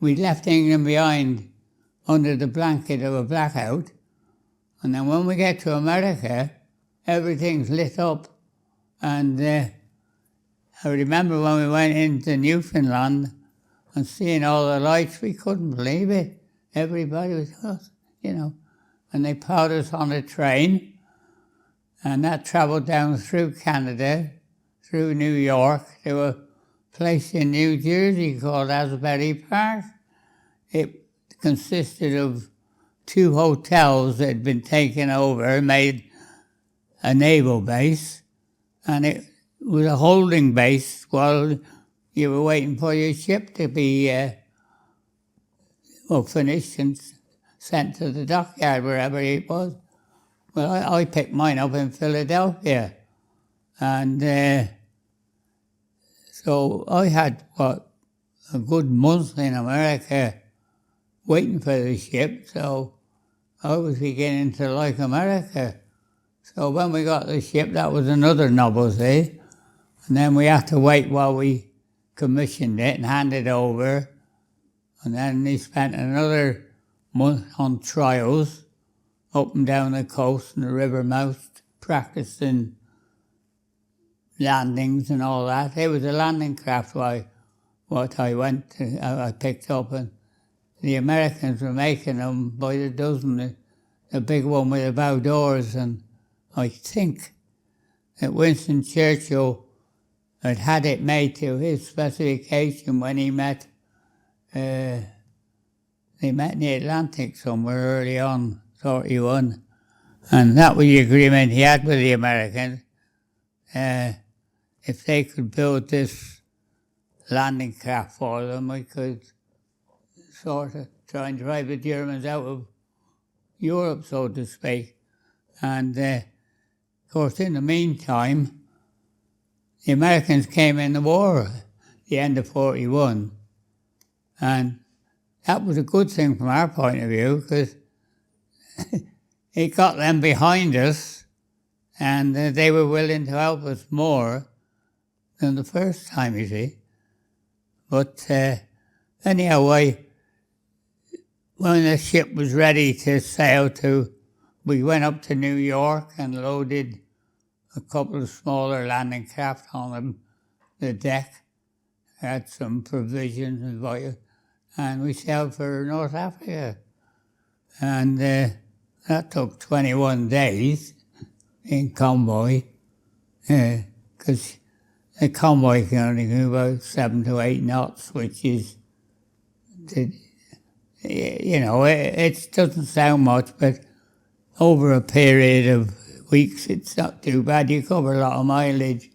we'd left England behind under the blanket of a blackout, and then when we get to America, everything's lit up. And I remember when we went into Newfoundland and seeing all the lights, we couldn't believe it. Everybody was, and they put us on a train, and that travelled down through Canada, through New York, to a place in New Jersey called Asbury Park. It consisted of 2 hotels that had been taken over, made a naval base, and it was a holding base while you were waiting for your ship to be finished and sent to the dockyard, wherever it was. Well, I picked mine up in Philadelphia, and so I had, a good month in America waiting for the ship, so I was beginning to like America. So when we got the ship, that was another novelty, and then we had to wait while we commissioned it and handed it over, and then we spent another month on trials up and down the coast and the river mouth, practicing landings and all that. It was a landing craft what I picked up, and the Americans were making them by the dozen, the big one with the bow doors, and I think that Winston Churchill had it made to his specification when they met in the Atlantic somewhere early on, 41, and that was the agreement he had with the Americans. If they could build this landing craft for them, we could sort of try and drive the Germans out of Europe, so to speak. And of course, in the meantime, the Americans came in the war at the end of 41, and that was a good thing from our point of view, because it got them behind us, and they were willing to help us more than the first time, you see. But anyhow, when the ship was ready to sail we went up to New York and loaded a couple of smaller landing craft on the deck, had some provisions and volume, and we sailed for North Africa. And that took 21 days in convoy, because the convoy can only go about 7 to 8 knots, which is, it doesn't sound much, but over a period of weeks, it's not too bad. You cover a lot of mileage.